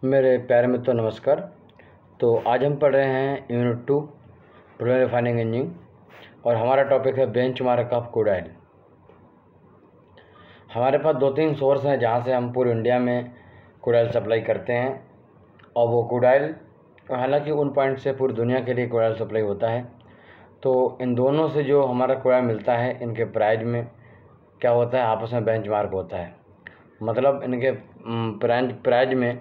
मेरे प्यारे मित्रों नमस्कार। तो आज हम पढ़ रहे हैं यूनिट 2 पेट्रोलियम रिफाइनिंग इंजीनियरिंग और हमारा टॉपिक है बेंचमार्क ऑफ क्रूड ऑयल। हमारे पास 2-3 सोर्स हैं जहां से हम पूरे इंडिया में क्रूड ऑयल सप्लाई करते हैं और वो क्रूड ऑयल हालांकि उन पॉइंट से पूरी दुनिया के लिए क्रूड ऑयल सप्लाई होता है। तो इन दोनों से जो हमारा क्रूड ऑयल मिलता है इनके प्राइस में क्या होता है, आपस में बेंचमार्क होता है। मतलब इनके प्राइस में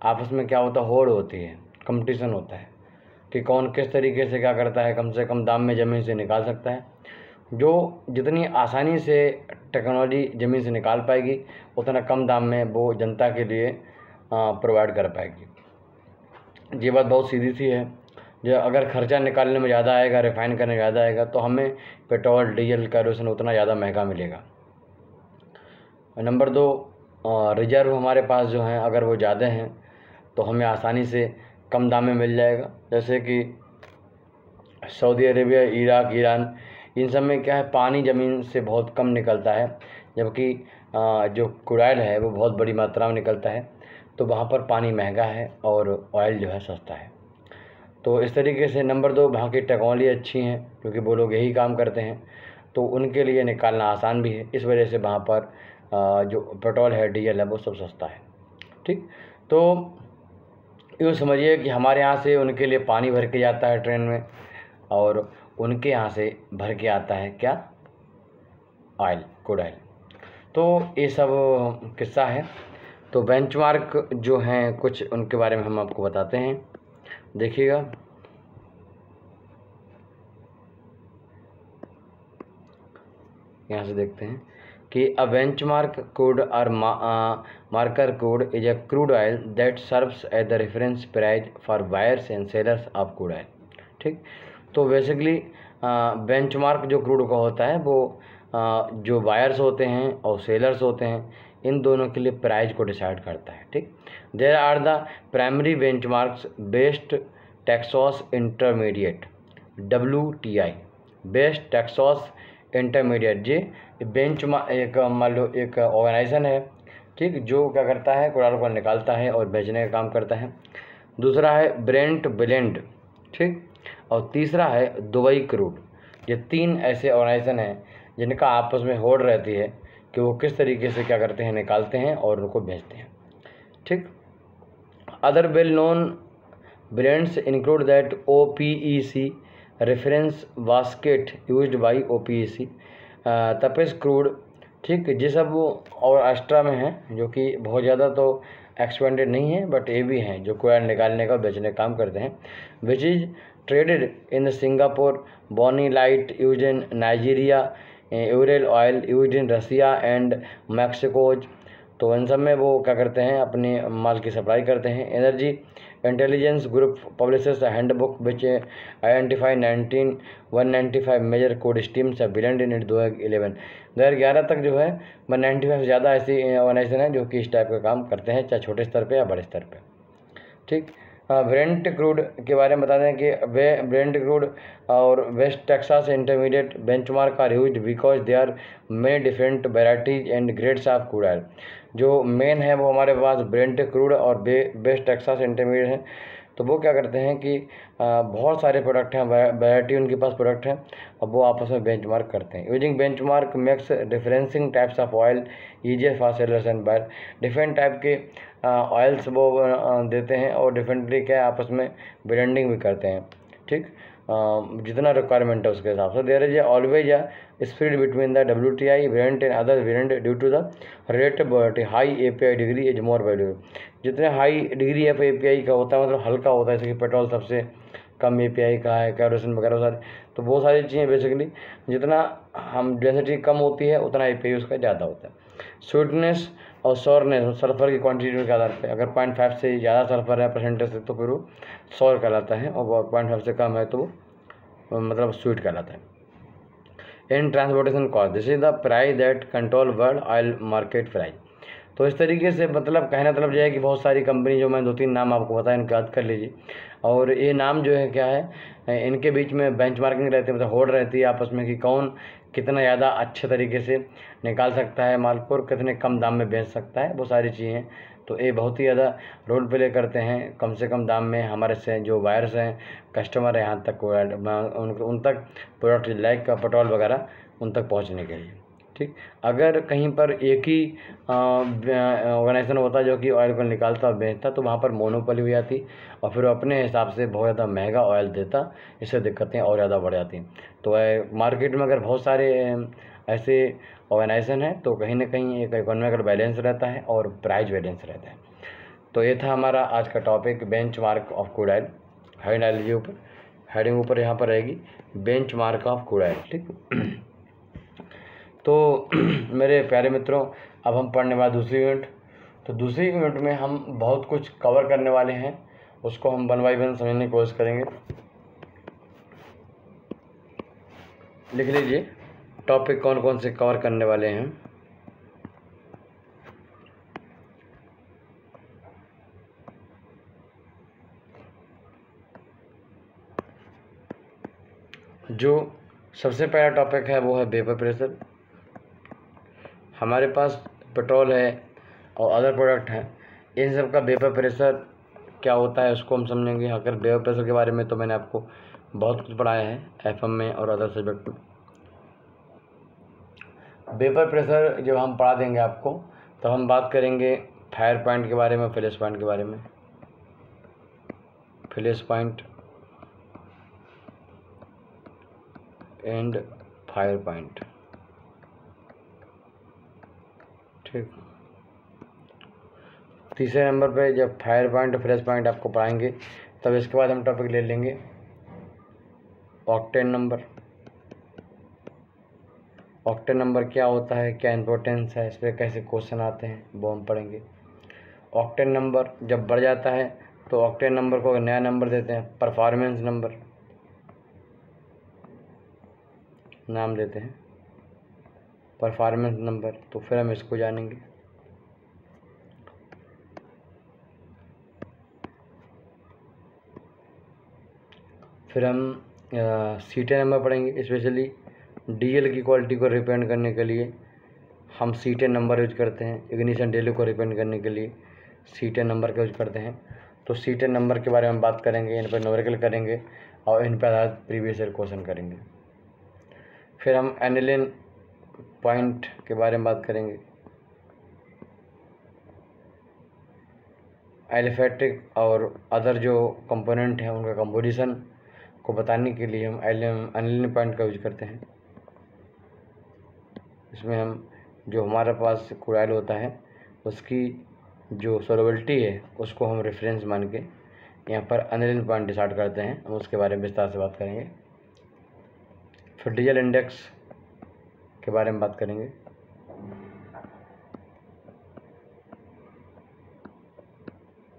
आपस में क्या होता है, होड़ होती है, कंपटीशन होता है कि कौन किस तरीके से क्या करता है, कम से कम दाम में ज़मीन से निकाल सकता है। जो जितनी आसानी से टेक्नोलॉजी ज़मीन से निकाल पाएगी उतना कम दाम में वो जनता के लिए प्रोवाइड कर पाएगी। ये बात बहुत सीधी सी है। जो अगर ख़र्चा निकालने में ज़्यादा आएगा, रिफ़ाइन करने में ज़्यादा आएगा तो हमें पेट्रोल डीजल कैरोसिन उतना ज़्यादा महंगा मिलेगा। नंबर 2, रिजर्व हमारे पास जो हैं अगर वो ज़्यादा हैं तो हमें आसानी से कम दाम में मिल जाएगा। जैसे कि सऊदी अरेबिया, इराक, ईरान, इन सब में क्या है, पानी ज़मीन से बहुत कम निकलता है, जबकि जो क्रूड ऑयल है वो बहुत बड़ी मात्रा में निकलता है। तो वहाँ पर पानी महंगा है और ऑयल जो है सस्ता है। तो इस तरीके से नंबर 2, वहाँ की टेक्नोलॉजी अच्छी हैं क्योंकि वो लोग यही काम करते हैं, तो उनके लिए निकालना आसान भी है। इस वजह से वहाँ पर जो पेट्रोल है, डीजल है, वो सब सस्ता है। ठीक, तो यूँ समझिए कि हमारे यहाँ से उनके लिए पानी भर के जाता है ट्रेन में और उनके यहाँ से भर के आता है क्या, ऑयल, क्रूड ऑयल। तो ये सब किस्सा है। तो बेंचमार्क जो हैं कुछ उनके बारे में हम आपको बताते हैं, देखिएगा। यहाँ से देखते हैं कि अ बेंचमार्क क्रूड और marker crude is a crude oil that serves as the reference price for buyers and sellers of crude oil. ठीक, तो बेसिकली बेंचमार्क जो क्रूड का होता है वो जो बायर्स होते हैं और सेलर्स होते हैं इन दोनों के लिए प्राइस को डिसाइड करता है। ठीक, there are the primary benchmarks West Texas Intermediate, WTI, West Texas Intermediate. जी एक मान लो एक ऑर्गेनाइजेशन है, ठीक, जो क्या करता है, क्रूड ऑयल को निकालता है और बेचने का काम करता है। दूसरा है ब्रेंट ब्लेंड, ठीक, और तीसरा है दुबई क्रूड। ये 3 ऐसे ऑर्गेनाइजेशन हैं जिनका आपस में होड़ रहती है कि वो किस तरीके से क्या करते हैं, निकालते हैं और उनको बेचते हैं। ठीक, other well known brands include that OPEC reference basket used by OPEC, Tapis crude. ठीक, ये सब और एक्स्ट्रा में हैं जो कि बहुत ज़्यादा तो एक्सपेंडेड नहीं है, बट ये भी हैं जो क्रूड निकालने का बेचने का काम करते हैं। Which is traded in Singapore, Bonny Light used in Nigeria, Urals oil used in Russia and Mexico's. तो इन सब में वो क्या करते हैं, अपने माल की सप्लाई करते हैं। Energy intelligence group publishes handbook which identify 195 major crude streams blend in 2011 तक जो है 195 से ज़्यादा ऐसी ऑर्गेनाइजेशन है जो कि इस टाइप का काम करते हैं, चाहे छोटे स्तर पे या बड़े स्तर पे। ठीक, ब्रेंट क्रूड के बारे में बता दें कि ब्रेंट क्रूड और West Texas Intermediate benchmark are used because they are many different varieties and grades of crude oil. जो मेन है वो हमारे पास ब्रेंट क्रूड और वेस्ट टेक्सास इंटरमीडिएट है। तो वो क्या करते हैं कि बहुत सारे प्रोडक्ट हैं, वैरायटी उनके पास प्रोडक्ट हैं और वो आपस में बेंचमार्क करते हैं। Using benchmark makes different types of oil easier for sellers and buyer. Different type के ऑयल्स वो देते हैं और डिफरेंटली क्या आपस में ब्लेंडिंग भी करते हैं। ठीक, जितना रिक्वायरमेंट है उसके हिसाब से। There is always a spread between the WTI variant and other variant due to the rate high API degree is more valuable. जितने हाई डिग्री है API का होता है, मतलब हल्का होता है, जैसे कि पेट्रोल सबसे कम API का है, कैरोसिन वगैरह सारे, तो बहुत सारी चीज़ें बेसिकली जितना हम डेंसिटी कम होती है उतना API उसका ज़्यादा होता है। स्वीटनेस और सोरनेस सल्फर की क्वांटिटी के आधार पर, अगर 0.5 से ज़्यादा सल्फर है परसेंटेज से तो फिर वो सौर कहलाता है, और 0.5 से कम है तो वो मतलब स्वीट कहलाता है। इन transportation cost, this is the price that control world oil market price. तो इस तरीके से मतलब कहना मतलब यह है कि बहुत सारी कंपनी, जो मैं 2-3 नाम आपको बताया, इनका याद कर लीजिए। और ये नाम जो है क्या है, इनके बीच में बेंचमार्किंग रहती है, मतलब होड़ रहती है आपस में कि कौन कितना ज़्यादा अच्छे तरीके से निकाल सकता है माल को और कितने कम दाम में बेच सकता है। वो सारी चीज़ें तो ये बहुत ही ज़्यादा रोल प्ले करते हैं कम से कम दाम में हमारे से जो बायर्स हैं, कस्टमर हैं, यहाँ तक उन तक प्रोडक्ट लाइक का पेट्रोल वगैरह उन तक पहुँचने के लिए। ठीक, अगर कहीं पर एक ही ऑर्गेनाइजेशन होता जो कि ऑयल को निकालता और बेचता, तो वहाँ पर मोनोपोली हो जाती और फिर अपने हिसाब से बहुत ज़्यादा महंगा ऑयल देता, इससे दिक्कतें और ज़्यादा बढ़ जाती। तो मार्केट में अगर बहुत सारे ऐसे ऑर्गेनाइजेशन है तो कहीं ना कहीं एक इकोनॉमिकल बैलेंस रहता है और प्राइस बैलेंस रहता है। तो ये था हमारा आज का topic, benchmark of crude oil. Heading डाल लीजिए ऊपर, हेडिंग ऊपर यहाँ पर रहेगी बेंचमार्क ऑफ क्रूड ऑयल। ठीक, तो मेरे प्यारे मित्रों, अब हम पढ़ने वाले दूसरी यूनिट। तो दूसरी यूनिट में हम बहुत कुछ कवर करने वाले हैं, उसको हम वन बाई वन समझने की कोशिश करेंगे। लिख लीजिए टॉपिक कौन कौन से कवर करने वाले हैं। जो सबसे पहला टॉपिक है वो है वेपर प्रेशर। हमारे पास पेट्रोल है और अदर प्रोडक्ट हैं, इन सब का वेपर प्रेशर क्या होता है उसको हम समझेंगे। अगर वेपर प्रेशर के बारे में तो मैंने आपको बहुत कुछ पढ़ाया है एफएम में और अदर सब्जेक्ट में। वेपर प्रेशर जब हम पढ़ा देंगे आपको, तो हम बात करेंगे फायर पॉइंट के बारे में, फ्लैश पॉइंट के बारे में। Flash point and fire point. ठीक, तीसरे नंबर पे जब फायर पॉइंट और फ्लैश पॉइंट आपको पढ़ाएंगे, तब इसके बाद हम टॉपिक ले लेंगे ऑक्टेन नंबर। ऑक्टेन नंबर क्या होता है, क्या इंपॉर्टेंस है, इस पर कैसे क्वेश्चन आते हैं, वो हम पढ़ेंगे। ऑक्टेन नंबर जब बढ़ जाता है तो ऑक्टेन नंबर को नया नंबर देते हैं, परफॉर्मेंस नंबर नाम देते हैं, परफॉर्मेंस नंबर। तो फिर हम इसको जानेंगे। फिर हम सीटें नंबर पढ़ेंगे, स्पेशली डीएल की क्वालिटी को रिप्रेजेंट करने के लिए हम सीटें नंबर यूज करते हैं। इग्निशन डेली को रिप्रेजेंट करने के लिए सीटें नंबर का यूज करते हैं। तो सीटें नंबर के बारे में बात करेंगे, इन पर न्यूमेरिकल करेंगे और इन पर आधारित प्रीवियस ईयर क्वेश्चन करेंगे। फिर हम एनिलिन पॉइंट के बारे में बात करेंगे। एलिफेटिक और अदर जो कंपोनेंट हैं उनका कंपोजिशन को बताने के लिए हम एनिलिन पॉइंट का यूज करते हैं। इसमें हम जो हमारे पास क्रूड ऑयल होता है उसकी जो सोलबिलिटी है उसको हम रेफरेंस मान के यहाँ पर एनिलिन पॉइंट डिसाइड करते हैं। हम उसके बारे में विस्तार से बात करेंगे। फिर डीजल इंडेक्स के बारे में बात करेंगे।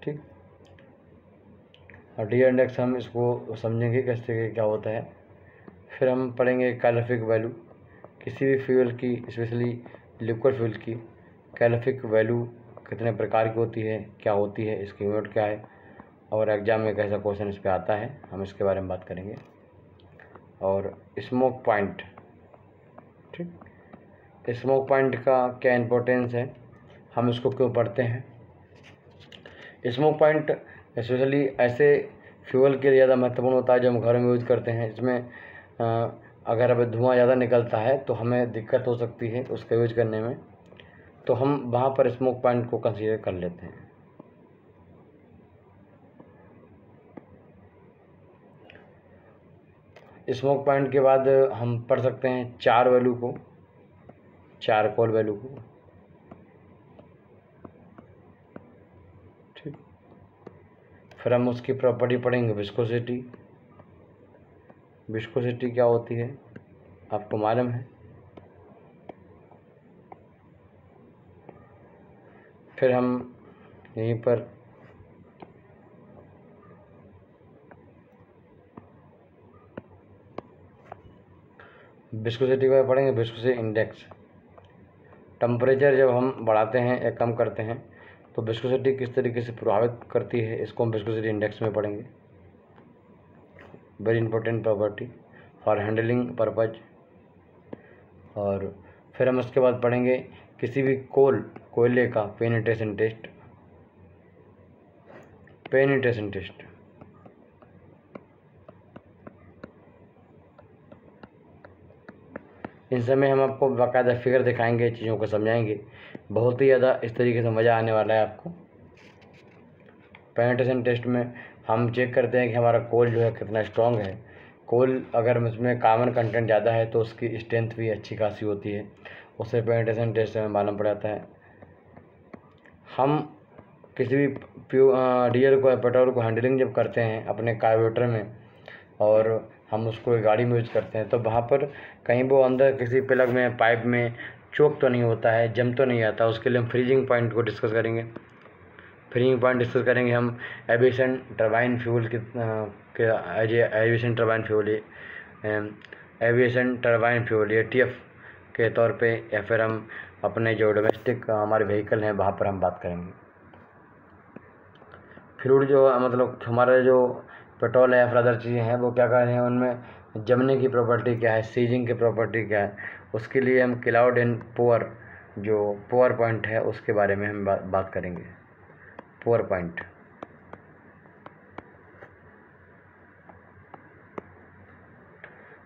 ठीक, और डीजल इंडेक्स हम इसको समझेंगे कैसे क्या होता है। फिर हम पढ़ेंगे कैलोरिफिक वैल्यू, किसी भी फ्यूल की, स्पेशली लिक्विड फ्यूल की कैलोरिफिक वैल्यू कितने प्रकार की होती है, क्या होती है, इसकी यूनिट क्या है, और एग्जाम में कैसा क्वेश्चन इस पर आता है, हम इसके बारे में बात करेंगे। और स्मोक पॉइंट, ठीक, स्मोक पॉइंट का क्या इम्पोर्टेंस है, हम इसको क्यों पढ़ते हैं। स्मोक पॉइंट स्पेशली ऐसे फ्यूल के लिए ज़्यादा महत्वपूर्ण होता है जो हम घरों में यूज करते हैं। इसमें अगर अब धुआं ज़्यादा निकलता है तो हमें दिक्कत हो सकती है उसका यूज करने में, तो हम वहाँ पर स्मोक पॉइंट को कंसीडर कर लेते हैं। स्मोक पॉइंट के बाद हम पढ़ सकते हैं चार वैल्यू को, चारकोल वैल्यू को। ठीक, फिर हम उसकी प्रॉपर्टी पढ़ेंगे विस्कोसिटी। विस्कोसिटी क्या होती है आपको मालूम है। फिर हम यहीं पर विस्कोसिटी के बारे में पढ़ेंगे, विस्कोसिटी इंडेक्स। टेम्परेचर जब हम बढ़ाते हैं या कम करते हैं तो विस्कोसिटी किस तरीके से प्रभावित करती है, इसको हम विस्कोसिटी इंडेक्स में पढ़ेंगे। Very important property for handling purpose. और फिर हम उसके बाद पढ़ेंगे किसी भी कोयले का पेनिट्रेशन टेस्ट। Penetration test. इन समय हम आपको बाकायदा फिगर दिखाएंगे, चीज़ों को समझाएंगे, बहुत ही ज़्यादा इस तरीके से मज़ा आने वाला है आपको। पेनिट्रेशन टेस्ट में हम चेक करते हैं कि हमारा कोल जो है कितना स्ट्रॉन्ग है। कोल अगर उसमें कार्बन कंटेंट ज़्यादा है तो उसकी स्ट्रेंथ भी अच्छी खासी होती है, उससे पेनिट्रेशन टेस्ट में मालूम पड़ जाता है। हम किसी भी डीजल को, पेट्रोल को हैंडलिंग जब करते हैं अपने कार्बोरेटर में, और हम उसको गाड़ी में यूज़ करते हैं, तो वहाँ पर कहीं वो अंदर किसी प्लग में, पाइप में चोक तो नहीं होता है, जम तो नहीं आता, उसके लिए हम फ्रीजिंग पॉइंट को डिस्कस करेंगे। फ्रीजिंग पॉइंट डिस्कस करेंगे हम aviation turbine fuel aviation turbine fuel aviation turbine fuel ATF के तौर पे, या फिर हम अपने जो डोमेस्टिक हमारे व्हीकल हैं वहाँ पर हम बात करेंगे। फ्लूइड जो मतलब हमारे जो पेट्रोल है या फिर अदर चीज़ें हैं वो क्या कर रहे हैं, उनमें जमने की प्रॉपर्टी क्या है, सीजिंग की प्रॉपर्टी क्या है, उसके लिए हम क्लाउड एंड पोअर जो पोअर पॉइंट है उसके बारे में हम बात करेंगे। पोअर पॉइंट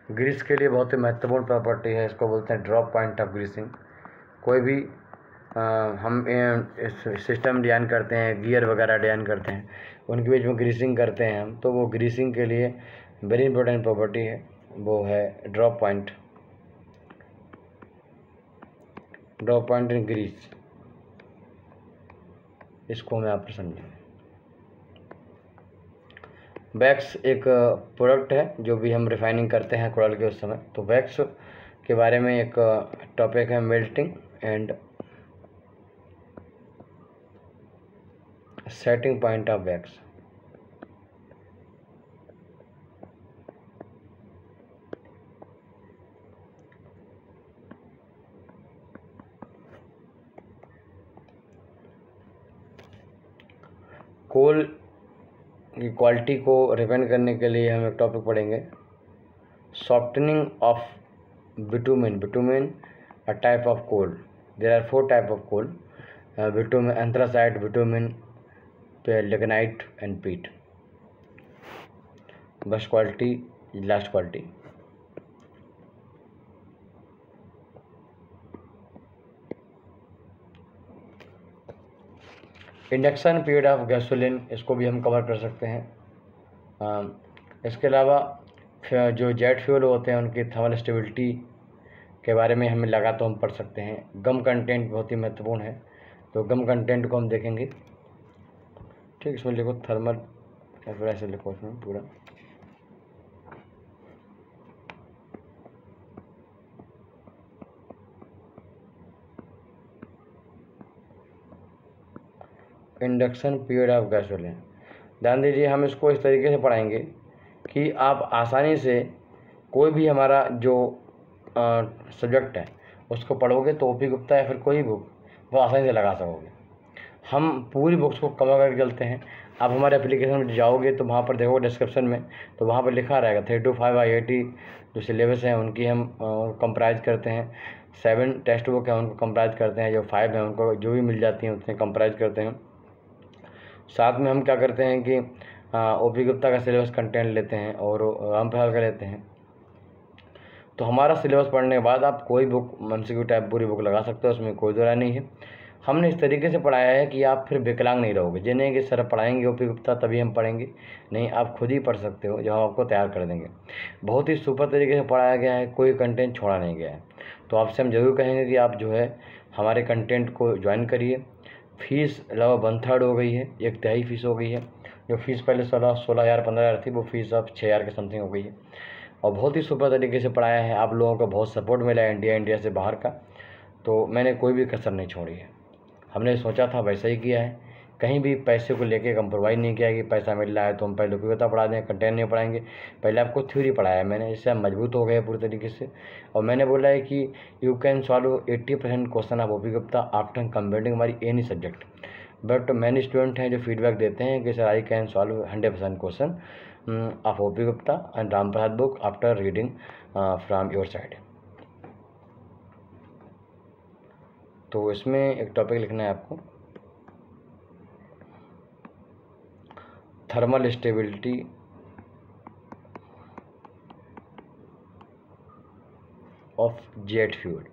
ग्रीस के लिए बहुत ही महत्वपूर्ण प्रॉपर्टी है, इसको बोलते हैं ड्रॉप पॉइंट ऑफ ग्रीसिंग। कोई भी हम सिस्टम डिज़ाइन करते हैं, गियर वगैरह डिज़ाइन करते हैं, उनके बीच में ग्रीसिंग करते हैं हम, तो वो ग्रीसिंग के लिए वेरी इंपॉर्टेंट प्रॉपर्टी है, वो है drop point. Drop point in grease, इसको मैं आप समझें। वैक्स एक प्रोडक्ट है जो भी हम रिफाइनिंग करते हैं कोरल के उस समय, तो वैक्स के बारे में एक टॉपिक है melting and setting point of wax. Coal की क्वालिटी को रिफाइन करने के लिए हम एक टॉपिक पढ़ेंगे, softening of bitumen. Bitumen a type of coal, there are 4 type of coal, bitumen, anthracite, bitumen, lignite and peat. बस quality, last quality. Induction period of gasoline, इसको भी हम कवर कर सकते हैं। इसके अलावा जो जेट फ्यूल होते हैं उनकी थर्मल स्टेबिलिटी के बारे में हमें लगा तो हम पढ़ सकते हैं। गम कंटेंट बहुत ही महत्वपूर्ण है, तो गम कंटेंट को हम देखेंगे। ठीक, इसमें लिखो थर्मल, या फिर ऐसे लिखो इसमें पूरा। इंडक्शन पीरियड ऑफ गैसोलीन, ध्यान दीजिए, हम इसको इस तरीके से पढ़ाएंगे कि आप आसानी से कोई भी हमारा जो सब्जेक्ट है उसको पढ़ोगे तो OP गुप्ता या फिर कोई बुक वो आसानी से लगा सकोगे। हम पूरी बुक्स को कवर करके चलते हैं। आप हमारे एप्लीकेशन में जाओगे तो वहाँ पर देखोगे डिस्क्रिप्शन में, तो वहाँ पर लिखा रहेगा 325 IIT जो सिलेबस हैं उनकी हम कंप्राइज करते हैं। 7 टेक्स्ट बुक हैं उनको कंप्राइज करते हैं, जो 5 हैं उनको जो भी मिल जाती हैं उतने कंप्राइज करते हैं। साथ में हम क्या करते हैं कि OP गुप्ता का सिलेबस कंटेंट लेते हैं और राम प्रसाद का लेते हैं। तो हमारा सिलेबस पढ़ने के बाद आप कोई बुक MCQ टाइप पूरी बुक लगा सकते हो, उसमें कोई दो राय नहीं है। हमने इस तरीके से पढ़ाया है कि आप फिर विकलांग नहीं रहोगे, ये नहीं कि सर पढ़ाएंगे OP गुप्ता तभी हम पढ़ेंगे, नहीं, आप खुद ही पढ़ सकते हो, जो हम आपको तैयार कर देंगे। बहुत ही सुपर तरीके से पढ़ाया गया है, कोई कंटेंट छोड़ा नहीं गया है। तो आपसे हम ज़रूर कहेंगे कि आप जो है हमारे कंटेंट को ज्वाइन करिए। फीस लगभग 1/3 हो गई है, 1/3 फीस हो गई है। जो फीस पहले 16,000 15,000 थी, वो फीस अब 6,000 के समथिंग हो गई है, और बहुत ही सुपर तरीके से पढ़ाया है। आप लोगों का बहुत सपोर्ट मिला है इंडिया से बाहर का, तो मैंने कोई भी कसर नहीं छोड़ी है। हमने सोचा था वैसा ही किया है, कहीं भी पैसे को लेके कंप्रोमाइज़ नहीं किया कि पैसा मिल रहा है तो हम पहले OP गुप्ता पढ़ा दें, कंटेंट नहीं पढ़ाएंगे। पहले आपको थ्योरी पढ़ाया है मैंने, इससे हम मजबूत हो गए पूरी तरीके से। और मैंने बोला है कि you can solve 80% question of OP Gupta after completing हमारी any subject. But many student हैं जो फीडबैक देते हैं कि sir I can solve 100% question of OP Gupta and Ram Prasad book after reading from your side. तो इसमें एक टॉपिक लिखना है आपको, thermal stability of jet fuel.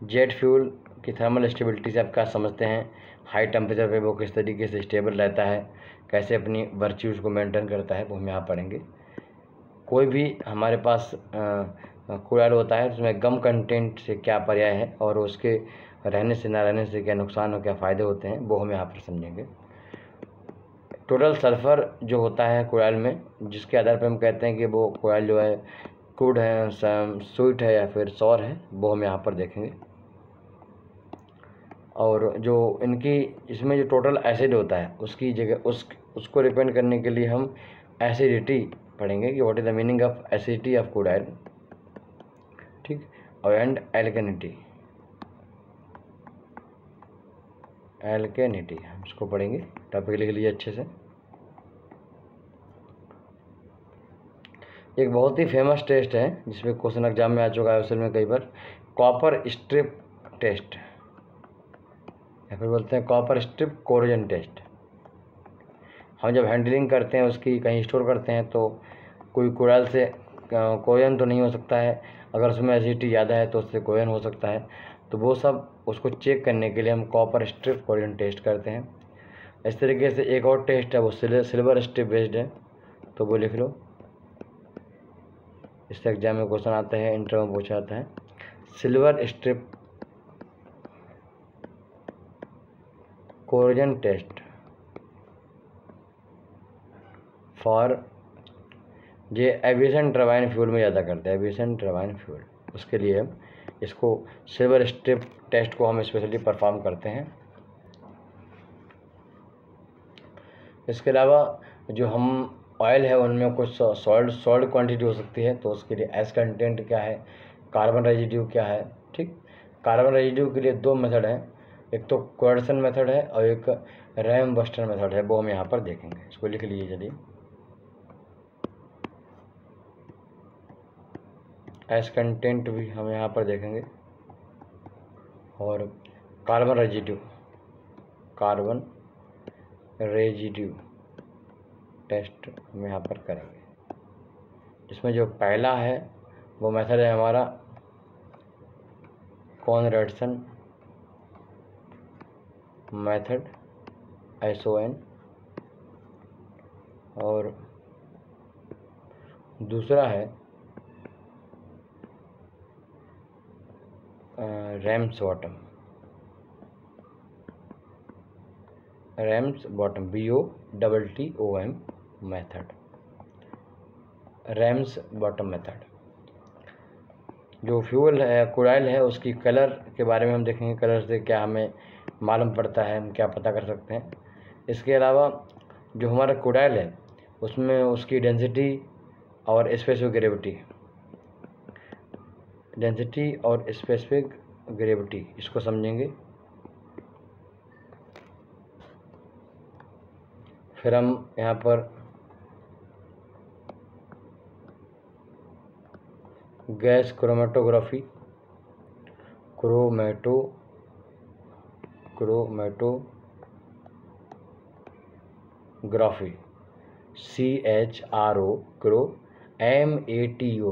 Jet fuel की थर्मल स्टेबिलिटी से आप क्या समझते हैं? हाई टेम्परेचर पे वो किस तरीके से स्टेबल रहता है, कैसे अपनी वर्च्यूज़ को मेंटेन करता है, वो हम यहाँ पढ़ेंगे। कोई भी हमारे पास क्रूड ऑयल होता है उसमें गम कंटेंट से क्या पर्याय है और उसके रहने से ना रहने से क्या नुकसान और क्या फ़ायदे होते हैं, वो हम यहाँ पर समझेंगे। टोटल सल्फ़र जो होता है क्रूड ऑयल में, जिसके आधार पर हम कहते हैं कि वो क्रूड ऑयल जो है क्रूड है, स्वीट है या फिर सॉर है, वो हम यहाँ पर देखेंगे। और जो इनकी इसमें जो टोटल एसिड होता है उसकी जगह उसको रिपेंड करने के लिए हम एसिडिटी पढ़ेंगे कि what is the meaning of acidity of crude oil, ठीक। और एंड एल्केनिटी हम इसको पढ़ेंगे। टॉपिक लिख लीजिए अच्छे से। एक बहुत ही फेमस टेस्ट है जिसमें क्वेश्चन एग्जाम में आ चुका है असल में कई बार, कॉपर स्ट्रिप टेस्ट या फिर बोलते हैं कॉपर स्ट्रिप कोरोजन टेस्ट। हम जब हैंडलिंग करते हैं उसकी, कहीं स्टोर करते हैं, तो कोई कोरल से कोरोजन तो नहीं हो सकता है, अगर उसमें एसिडिटी ज़्यादा है तो उससे कोरोजन हो सकता है। तो वो सब उसको चेक करने के लिए हम कॉपर स्ट्रिप कोरोजन टेस्ट करते हैं। इस तरीके से एक और टेस्ट है वो सिल्वर स्ट्रिप बेस्ड है, तो वो लिख लो। इससे एग्जाम में क्वेश्चन आता है, इंटरव्यू में पूछा जाता है। Silver strip corrosion test for ये एविएशन टर्बाइन फ्यूल में ज़्यादा करते हैं, एविएशन टर्बाइन फ्यूल, उसके लिए हम इसको सिल्वर स्ट्रिप टेस्ट को हम स्पेशली परफॉर्म करते हैं। इसके अलावा जो हम ऑयल है उनमें कुछ सॉल्ट क्वांटिटी हो सकती है, तो उसके लिए एस कंटेंट क्या है, कार्बन रेजिड्यू क्या है, ठीक। कार्बन रेजिड्यू के लिए दो मेथड हैं, एक तो कोएर्सन मेथड है और एक रैम बस्टर मेथड है, वो हम यहाँ पर देखेंगे। इसको लिख लीजिए चलिए। एस कंटेंट भी हम यहाँ पर देखेंगे और कार्बन रेजिड्यू टेस्ट हम यहाँ पर करेंगे। इसमें जो पहला है वो मेथड है हमारा कॉनरेडसन मेथड, SON, और दूसरा है Ramsbottom BOTTOM method, Ramsbottom method. जो फ्यूल है क्रूड ऑयल है उसकी कलर के बारे में हम देखेंगे, कलर से क्या हमें मालूम पड़ता है, हम क्या पता कर सकते हैं। इसके अलावा जो हमारा क्रूड ऑयल है उसमें उसकी डेंसिटी और स्पेसिफिक ग्रेविटी इसको समझेंगे। फिर हम यहाँ पर gas chromatography CHRO MATO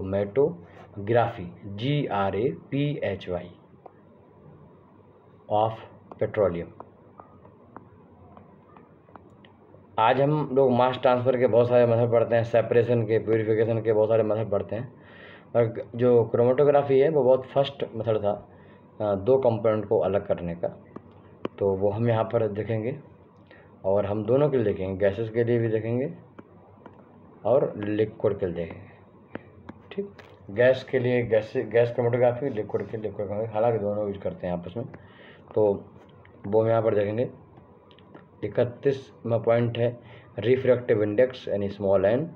मेटोग्राफी GRAPHY of petroleum. आज हम लोग मास ट्रांसफ़र के बहुत सारे मेथड पढ़ते हैं, सेपरेशन के, प्यूरिफिकेशन के बहुत सारे मेथड पढ़ते हैं, और जो क्रोमेटोग्राफी है वो बहुत फर्स्ट मेथड था दो कंपोनेंट को अलग करने का, तो वो हम यहाँ पर देखेंगे। और हम दोनों के लिए देखेंगे, गैसेस के लिए भी देखेंगे और लिक्विड के लिए देखेंगे, ठीक। गैस के लिए गैस क्रोमेटोग्राफी, लिक्विड के लिक्विड क्रोमेटोग्राफी, हालांकि दोनों यूज करते हैं आपस में, तो वो हम यहाँ पर देखेंगे। 31वां पॉइंट है रिफ्रैक्टिव इंडेक्स यानी small n,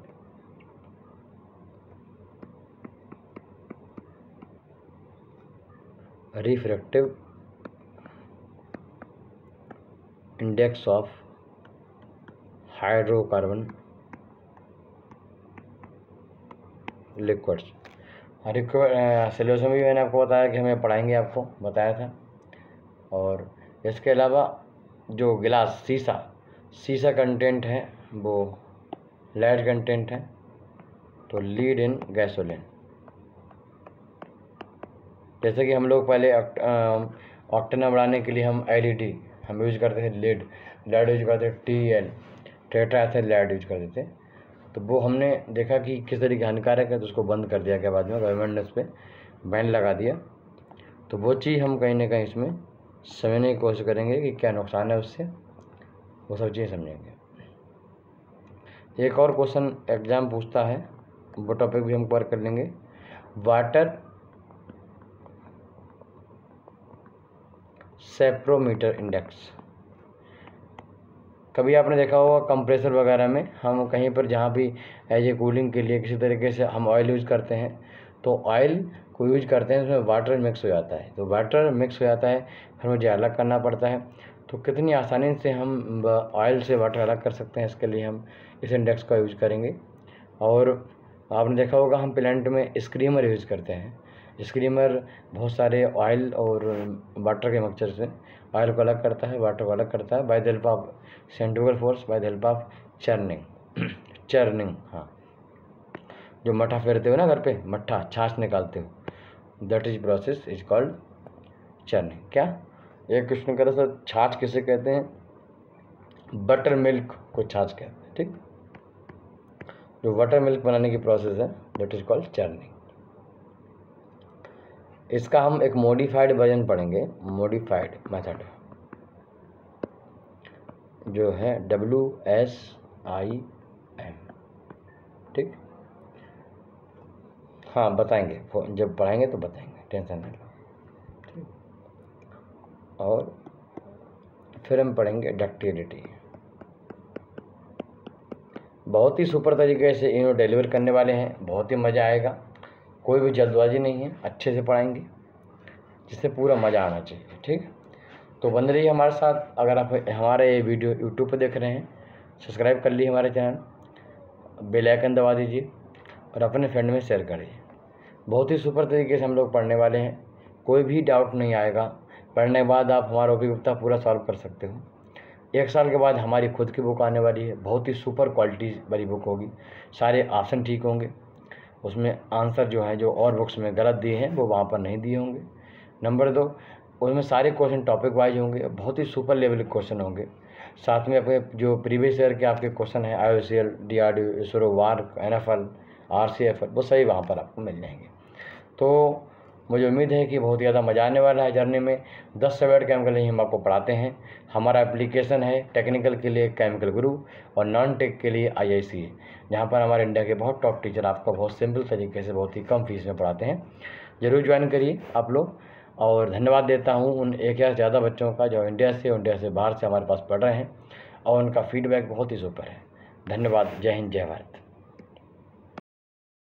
refractive index of hydrocarbon liquids. Syllabus में भी मैंने आपको बताया कि हमें पढ़ाएंगे, आपको बताया था। और इसके अलावा जो गिलास, सी सा कंटेंट है वो लेड कंटेंट है, तो लीड इन गैसोलीन। जैसे कि हम लोग पहले ऑक्टेन बढ़ाने के लिए हम एलईडी हम यूज करते थे, लेड यूज करते थे, टीएल टेट्राएथिल लेड यूज करते थे। तो वो हमने देखा कि किस तरीके हानिकारक है, तो उसको बंद कर दिया गया बाद में, गवर्नमेंट ने उस पर बैन लगा दिया। तो वो चीज़ हम कहीं ना कहीं इसमें समझने की कोशिश करेंगे कि क्या नुकसान है उससे, वो सब चीज़ें समझेंगे। एक और क्वेश्चन एग्जाम पूछता है, वो टॉपिक भी हम कवर कर लेंगे। Water separometer index. कभी आपने देखा होगा कंप्रेसर वगैरह में हम कहीं पर जहाँ भी एज ए कूलिंग के लिए किसी तरीके से हम ऑयल यूज़ करते हैं, तो ऑयल को यूज करते हैं उसमें वाटर मिक्स हो जाता है, तो वाटर मिक्स हो जाता है फिर मुझे अलग करना पड़ता है। तो कितनी आसानी से हम ऑयल से वाटर अलग कर सकते हैं, इसके लिए हम इस इंडेक्स का यूज करेंगे। और आपने देखा होगा हम प्लांट में स्क्रीमर यूज़ करते हैं। स्क्रीमर बहुत सारे ऑयल और वाटर के मिक्सचर से ऑयल को अलग करता है, वाटर को अलग करता है by the help of centrifugal force, by the help of churning. हाँ, जो मट्ठा फेरते हो ना घर पे, मट्ठा छाछ निकालते हो, that is process is called churning. क्या एक क्वेश्चन करो सर, छाछ किसे कहते हैं? बटर मिल्क को छाछ कहते हैं, ठीक। जो बटर मिल्क बनाने की प्रोसेस है दैट इज कॉल्ड चर्निंग। इसका हम एक मॉडिफाइड वर्जन पढ़ेंगे, मॉडिफाइड मेथड जो है WSIM, ठीक। हाँ बताएंगे, जब पढ़ाएंगे तो बताएंगे, टेंशन नहीं लो, ठीक। और फिर हम पढ़ेंगे डक्टिलिटी। बहुत ही सुपर तरीके से इन्हों डिलीवर करने वाले हैं, बहुत ही मज़ा आएगा, कोई भी जल्दबाजी नहीं है, अच्छे से पढ़ाएंगे जिससे पूरा मज़ा आना चाहिए, ठीक। तो बन रही हमारे साथ। अगर आप हमारे ये वीडियो यूट्यूब पर देख रहे हैं, सब्सक्राइब कर लीजिए हमारे चैनल, बेल आइकन दबा दीजिए और अपने फ्रेंड में शेयर करिए। बहुत ही सुपर तरीके से हम लोग पढ़ने वाले हैं, कोई भी डाउट नहीं आएगा। पढ़ने के बाद आप हमारा OP गुप्ता पूरा सॉल्व कर सकते हो। 1 साल के बाद हमारी खुद की बुक आने वाली है, बहुत ही सुपर क्वालिटी वाली बुक होगी, सारे ऑप्शन ठीक होंगे, उसमें आंसर जो है जो और बुक्स में गलत दिए हैं वो वहाँ पर नहीं दिए होंगे। नंबर 2, उसमें सारे क्वेश्चन टॉपिक वाइज होंगे, बहुत ही सुपर लेवल के क्वेश्चन होंगे। साथ में अपने जो प्रीवियस ईयर के आपके क्वेश्चन हैं IOCL, DRDO, इसरो, वार्क, NFL, RCFL, वो सही वहाँ पर आपको मिल जाएंगे। तो मुझे उम्मीद है कि बहुत ज़्यादा मज़ा आने वाला है जर्नी में। 10 सब्जेक्ट केमिकल ही हम आपको पढ़ाते हैं। हमारा एप्लीकेशन है टेक्निकल के लिए केमिकल गुरु और नॉन टेक के लिए IIC, जहाँ पर हमारे इंडिया के बहुत टॉप टीचर आपको बहुत सिंपल तरीके से बहुत ही कम फीस में पढ़ाते हैं। ज़रूर ज्वाइन करिए आप लोग। और धन्यवाद देता हूँ उन 1 या ज़्यादा बच्चों का जो इंडिया से बाहर से हमारे पास पढ़ रहे हैं और उनका फीडबैक बहुत ही सुपर है। धन्यवाद। जय हिंद, जय भारत।